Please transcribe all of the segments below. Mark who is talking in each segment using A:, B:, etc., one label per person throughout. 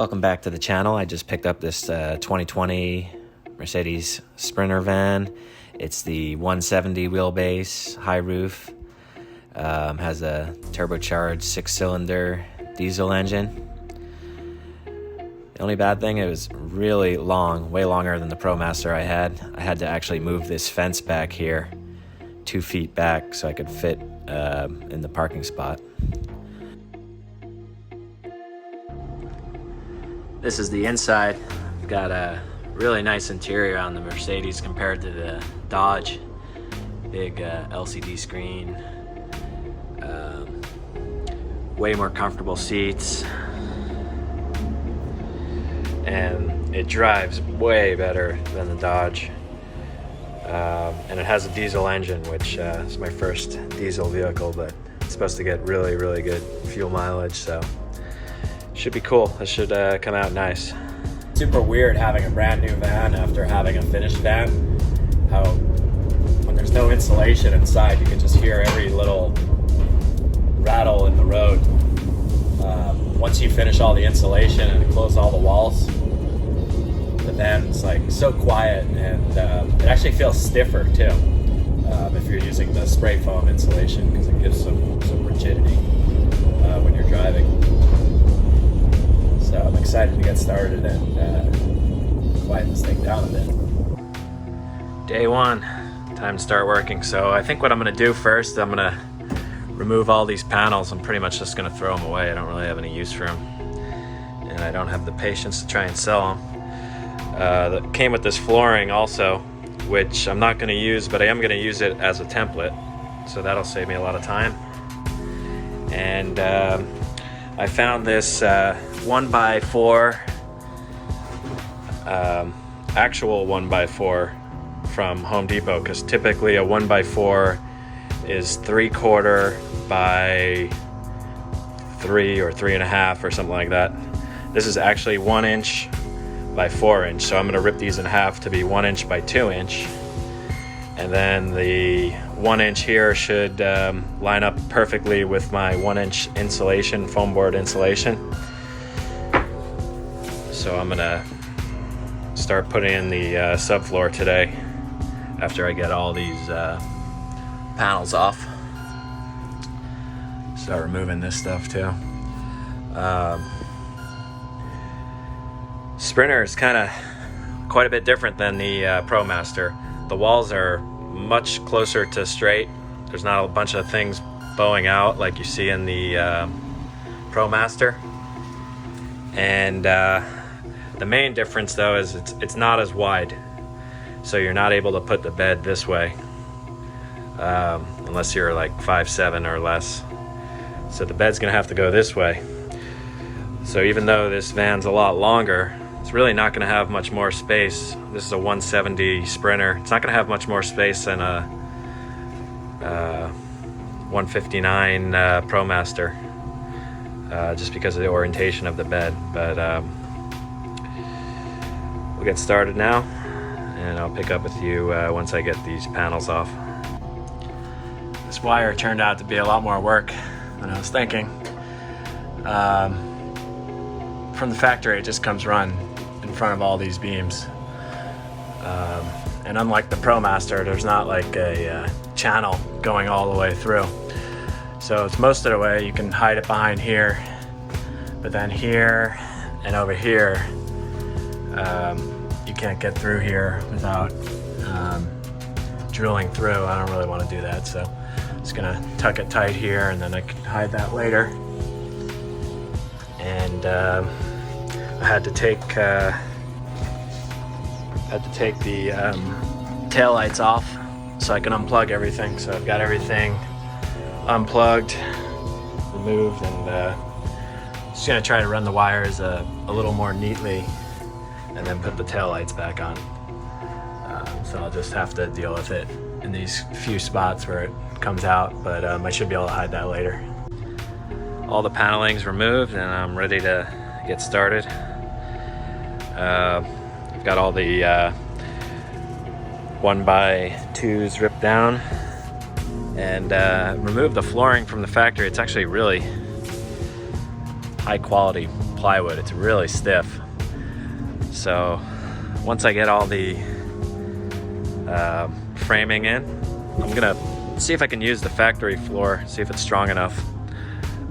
A: Welcome back to the channel. I just picked up this 2020 Mercedes Sprinter van. It's the 170 wheelbase, high roof, has a turbocharged 6-cylinder diesel engine. The only bad thing, it was really long, way longer than the ProMaster I had. I had to actually move this fence back here 2 feet back so I could fit in the parking spot. This is the inside. Got a really nice interior on the Mercedes compared to the Dodge. Big LCD screen, way more comfortable seats, and it drives way better than the Dodge. And it has a diesel engine, which is my first diesel vehicle, but it's supposed to get really, really good fuel mileage, so should be cool. It should come out nice. Super weird having a brand new van after having a finished van. How when there's no insulation inside, you can just hear every little rattle in the road. Once you finish all the insulation and close all the walls, the van's like so quiet, and it actually feels stiffer too if you're using the spray foam insulation, because it gives some rigidity when you're driving. So I'm excited to get started and quieten this thing down a bit. Day one, time to start working. So I think what I'm gonna do first, I'm gonna remove all these panels. I'm pretty much just gonna throw them away. I don't really have any use for them, and I don't have the patience to try and sell them. That came with this flooring also, which I'm not gonna use, but I am gonna use it as a template. So that'll save me a lot of time. And I found this 1x4, actual 1x4 from Home Depot, because typically a 1x4 is 3/4 by 3 or 3.5 or something like that. This is actually 1 inch by 4 inch, so I'm going to rip these in half to be 1 inch by 2 inch, and then the 1 inch here should line up perfectly with my 1 inch insulation, foam board insulation. So I'm gonna start putting in the subfloor today after I get all these panels off. Start removing this stuff too. Sprinter is kind of quite a bit different than the ProMaster. The walls are much closer to straight. There's not a bunch of things bowing out like you see in the ProMaster. And the main difference though is it's not as wide. So you're not able to put the bed this way unless you're like 5'7" or less. So the bed's gonna have to go this way. So even though this van's a lot longer, it's really not going to have much more space. This is a 170 Sprinter. It's not going to have much more space than a 159 ProMaster, just because of the orientation of the bed. But we'll get started now, and I'll pick up with you once I get these panels off. This wire turned out to be a lot more work than I was thinking. From the factory, it just comes run in front of all these beams, and unlike the ProMaster, there's not like a channel going all the way through, so it's most of the way. You can hide it behind here, but then here and over here, you can't get through here without drilling through. I don't really want to do that, so I'm just gonna tuck it tight here, and then I can hide that later. And I had to take the taillights off so I can unplug everything. So I've got everything unplugged, removed, and just gonna try to run the wires a little more neatly, and then put the taillights back on. So I'll just have to deal with it in these few spots where it comes out, but I should be able to hide that later. All the paneling's removed, and I'm ready to get started. I've got all the 1x2s ripped down, and removed the flooring from the factory. It's actually really high quality plywood. It's really stiff. So once I get all the framing in, I'm gonna see if I can use the factory floor, see if it's strong enough.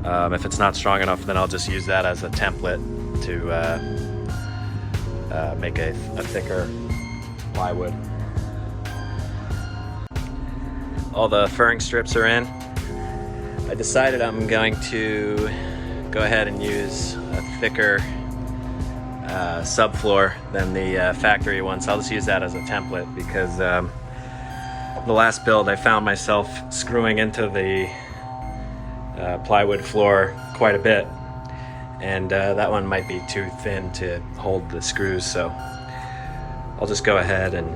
A: If it's not strong enough, then I'll just use that as a template to make a thicker plywood. All the furring strips are in. I decided I'm going to go ahead and use a thicker subfloor than the factory one, so I'll just use that as a template because the last build I found myself screwing into the plywood floor quite a bit, and that one might be too thin to hold the screws, so I'll just go ahead and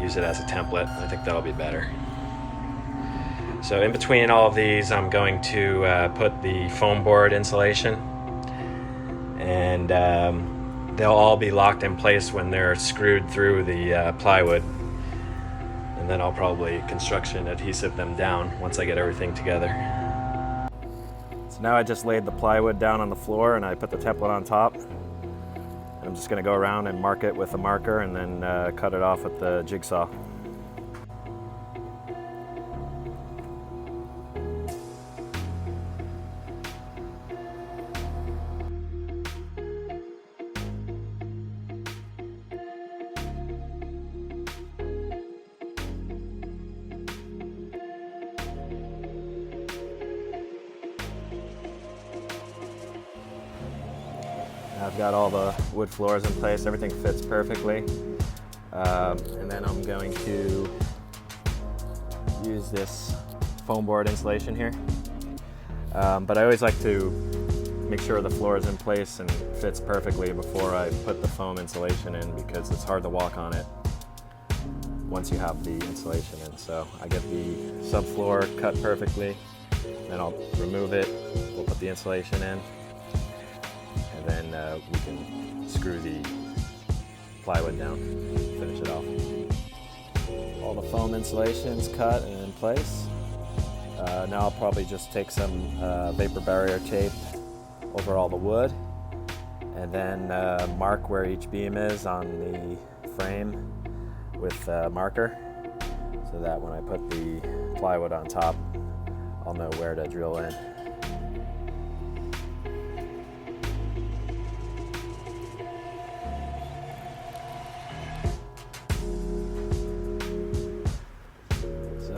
A: use it as a template. I think that'll be better. So in between all of these, I'm going to put the foam board insulation, and they'll all be locked in place when they're screwed through the plywood, and then I'll probably construction adhesive them down once I get everything together. So now I just laid the plywood down on the floor and I put the template on top. I'm just going to go around and mark it with a marker and then cut it off with the jigsaw. I've got all the wood floors in place, everything fits perfectly. And then I'm going to use this foam board insulation here. But I always like to make sure the floor is in place and fits perfectly before I put the foam insulation in, because it's hard to walk on it once you have the insulation in. So I get the subfloor cut perfectly, then I'll remove it, we'll put the insulation in, and then we can screw the plywood down, finish it off. All the foam insulation's cut and in place. Now I'll probably just take some vapor barrier tape over all the wood, and then mark where each beam is on the frame with a marker, so that when I put the plywood on top, I'll know where to drill in.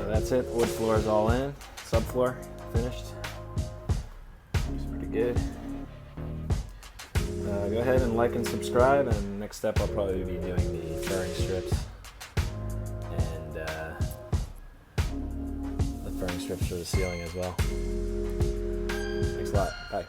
A: That's it, wood floor is all in, subfloor finished. Looks pretty good. Go ahead and like and subscribe, and next step I'll probably be doing the furring strips and the furring strips for the ceiling as well. Thanks a lot, bye.